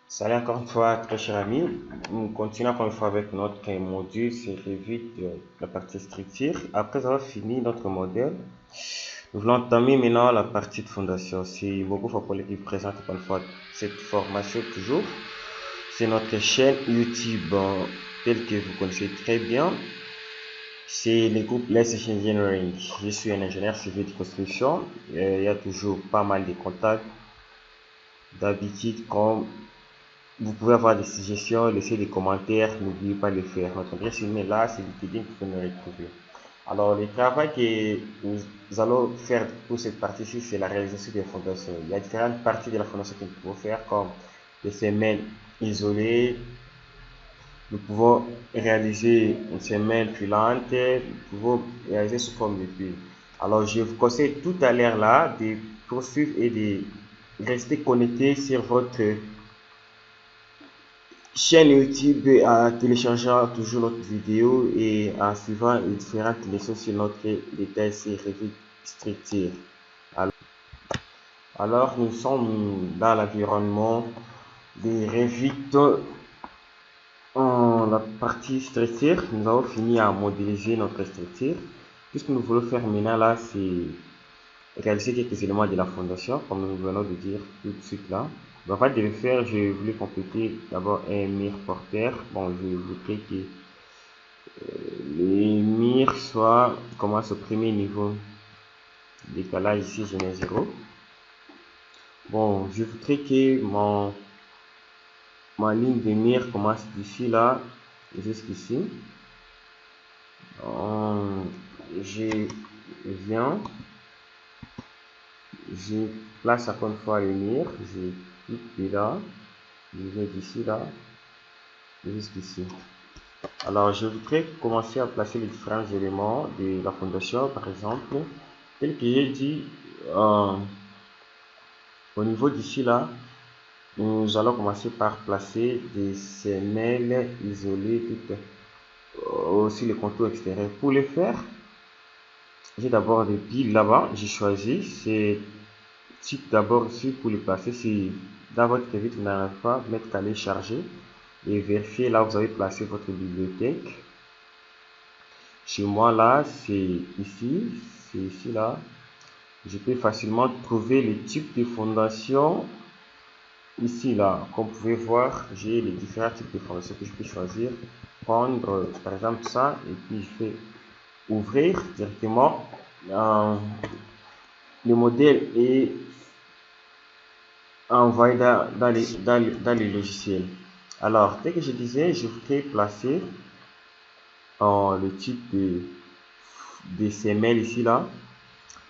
Salut encore une fois, très cher ami. Nous continuons encore une fois avec notre module, c'est Revit de la partie structure. Après avoir fini notre modèle, nous voulons entamer maintenant la partie de fondation. C'est beaucoup Fapoli qui présente encore une fois cette formation toujours. C'est notre chaîne YouTube, telle que vous connaissez très bien. C'est le groupe Let's Engineering. Je suis un ingénieur civil de construction. Il y a toujours pas mal de contacts. D'habitude, comme vous pouvez avoir des suggestions, laisser des commentaires, n'oubliez pas de le faire. Notre adresse email là, c'est LinkedIn que vous nous retrouver. Alors, le travail que nous allons faire pour cette partie-ci, c'est la réalisation des fondations. Il y a différentes parties de la fondation que nous pouvons faire, comme des semelles isolées. Nous pouvons réaliser une semelle filante. Nous pouvons réaliser sous forme de tuile. Alors, je vous conseille tout à l'heure là de poursuivre et de rester connecté sur votre chaîne YouTube en téléchargeant toujours notre vidéo et en suivant les différentes leçons sur notre détail sur Revit Structure. Alors, nous sommes dans l'environnement de Revit en la partie structure. Nous avons fini à modéliser notre structure. Tout ce que nous voulons faire maintenant là, c'est réaliser quelques éléments de la fondation, comme nous venons de dire tout de suite là. Donc, avant de le faire, je voulais compléter d'abord un mur porteur. Bon, je voudrais que les murs soient commencent au premier niveau. Décalage ici, je mets 0. Bon, je voudrais que ma ligne de mire commence d'ici là jusqu'ici. Je viens, je place encore une fois le mur, je clique de là, je viens d'ici là jusqu'ici. Alors, je voudrais commencer à placer les différents éléments de la fondation, par exemple, tel que j'ai dit, au niveau d'ici là, nous allons commencer par placer des semelles isolées, aussi les contours extérieurs. Pour le faire, j'ai d'abord des piles là-bas, j'ai choisi ces types d'abord ici pour les placer. Si dans votre Revit vous n'arrivez pas, mettre calé chargé et vérifier là où vous avez placé votre bibliothèque. Chez moi là, c'est ici là. Je peux facilement trouver le type de fondation ici là. Comme vous pouvez voir, j'ai les différents types de fondations que je peux choisir. Prendre par exemple ça et puis je fais ouvrir directement. Le modèle est envoyé dans les logiciels. Alors, dès que je disais, je voudrais placer le type de semelle ici là.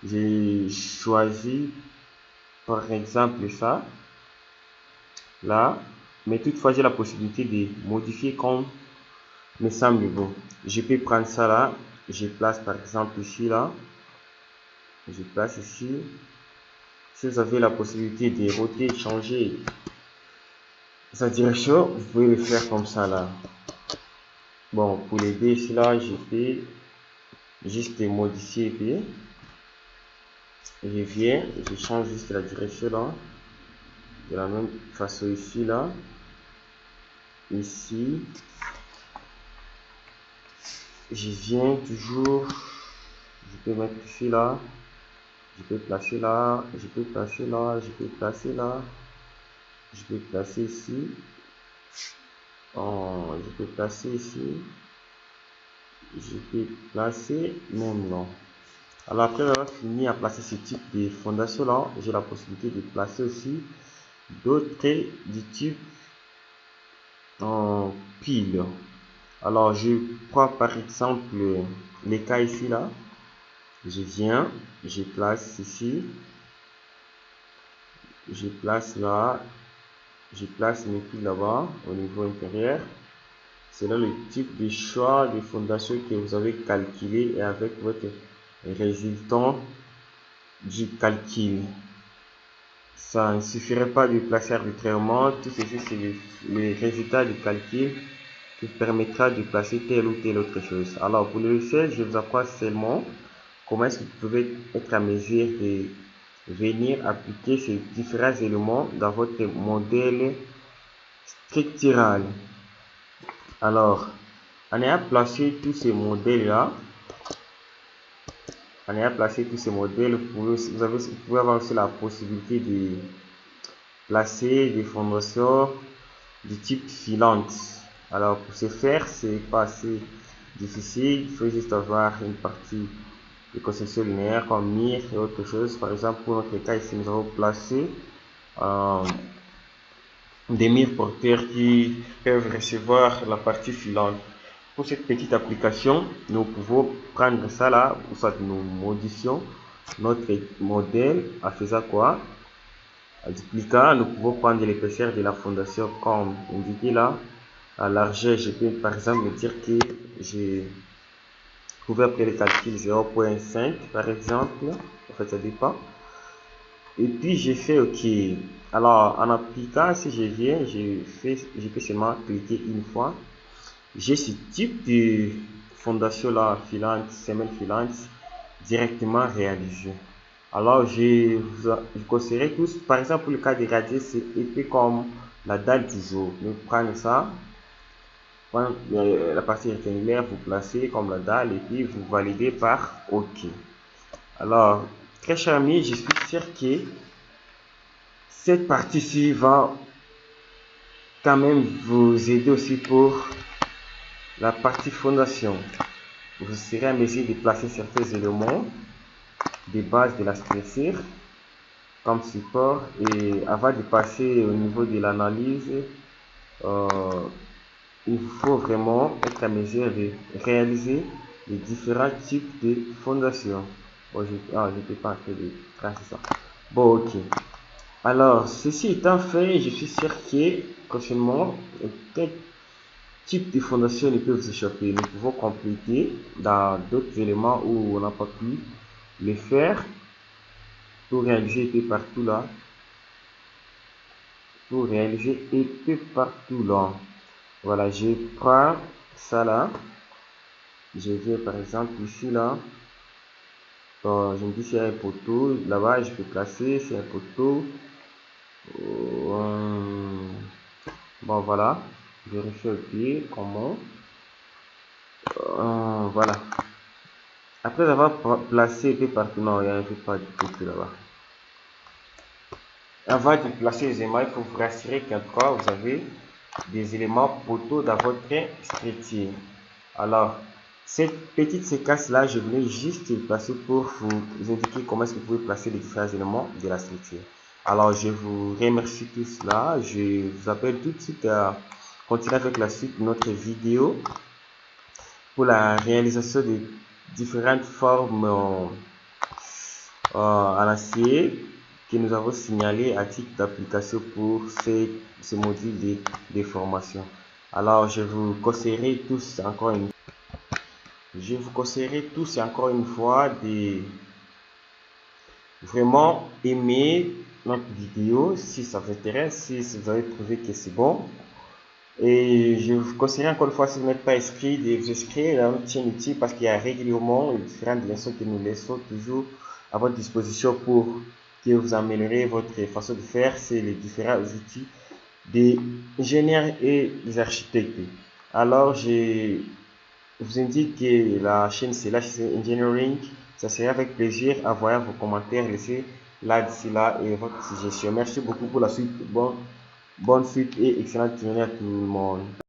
J'ai choisi par exemple ça là, mais toutefois j'ai la possibilité de modifier comme me semble bon. Je peux prendre ça là, je place par exemple ici là, je place ici. Si vous avez la possibilité de roter, changer sa direction, vous pouvez le faire comme ça là. Bon, pour l'aider ici là, je fais juste modifier et je viens, je change juste la direction là. De la même façon ici là, ici, je viens toujours, je peux mettre ici là, je peux placer là, je peux placer là, je peux placer là, je peux placer ici, je peux placer ici, je peux placer même là. Alors après avoir fini à placer ce type de fondation là, j'ai la possibilité de placer aussi d'autres du type en pile. Alors je prends par exemple les cas ici là, je viens, je place ici, je place là, je place mes piles là-bas au niveau intérieur. C'est là le type de choix de fondation que vous avez calculé et avec votre résultat du calcul. Ça ne suffirait pas de placer arbitrairement, tout ceci c'est le résultat du calcul qui permettra de placer telle ou telle autre chose. Alors pour le logiciel, je vous apprends seulement comment est-ce que vous pouvez être à mesure de venir appliquer ces différents éléments dans votre modèle structural. Alors, en ayant placé tous ces modèles-là, vous pouvez avoir aussi la possibilité de placer des fondations du type filante. Alors, pour ce faire, c'est pas assez difficile. Il faut juste avoir une partie de construction linéaire comme mire et autre chose. Par exemple, pour notre cas ici, nous avons placé des mires porteurs qui peuvent recevoir la partie filante. Pour cette petite application, nous pouvons prendre ça là, ou soit nous modifions notre modèle en faisant quoi? En dupliquant, nous pouvons prendre l'épaisseur de la fondation comme indiqué là. À largeur, je peux par exemple dire que je pouvais après le calcul 0.5 par exemple. En fait, ça dépend. Et puis j'ai fait OK. Alors en appliquant, si je viens, je peux seulement cliquer une fois. J'ai ce type de fondation là, filante, semelle filante, directement réalisé. Alors je vous conseillerais tous, par exemple pour le cas des radiers, c'est épais comme la dalle du jour. Vous prenez ça, prendre la partie rectangulaire, vous placez comme la dalle et puis vous validez par OK. Alors, très cher ami, je suis sûr que cette partie-ci va quand même vous aider aussi pour la partie fondation. Vous serez en mesure de placer certains éléments de base de la structure comme support, et avant de passer au niveau de l'analyse, il faut vraiment être en mesure de réaliser les différents types de fondations. Bon, je peux pas en train de tracer ça. Bon, ok. Alors, ceci étant fait, je suis sûr que prochainement, quel type de fondation ne peut vous échapper. Nous pouvons compléter dans d'autres éléments où on n'a pas pu le faire pour réaliser épée partout là. Pour réaliser épée partout là. Voilà, je prends ça là. Je vais par exemple ici là. Je me dis s'il y a un poteau là-bas, je peux placer. C'est un poteau. Bon, voilà. Vérifier au pied comment. Voilà. Après avoir placé épée partout, non, il n'y a pas de poteau là-bas. Avant de placer les émails, il faut vous rassurer qu'en tout cas, vous avez des éléments poteaux dans votre structure. Alors, cette petite séquence là, je voulais juste placer pour vous indiquer comment est-ce que vous pouvez placer les différents éléments de la structure. Alors, je vous remercie tous là. Je vous appelle tout de suite à continuer avec la suite de notre vidéo pour la réalisation de différentes formes en acier que nous avons signalé à titre d'application pour ce module de formation. Alors, je vous conseillerais tous encore une fois de vraiment aimer notre vidéo si ça vous intéresse, si vous avez trouvé que c'est bon. Et je vous conseillerais encore une fois, si vous n'êtes pas inscrit, de vous inscrire à notre chaîne YouTube parce qu'il y a régulièrement différentes leçons que nous laissons toujours à votre disposition pour que vous améliorez votre façon de faire. C'est les différents outils des ingénieurs et des architectes. Alors, je vous indique que la chaîne c'est LHC Engineering. Ça serait avec plaisir à voir vos commentaires, laissez là d'ici là et votre suggestion. Merci beaucoup pour la suite. Bonne suite et excellente journée à tout le monde.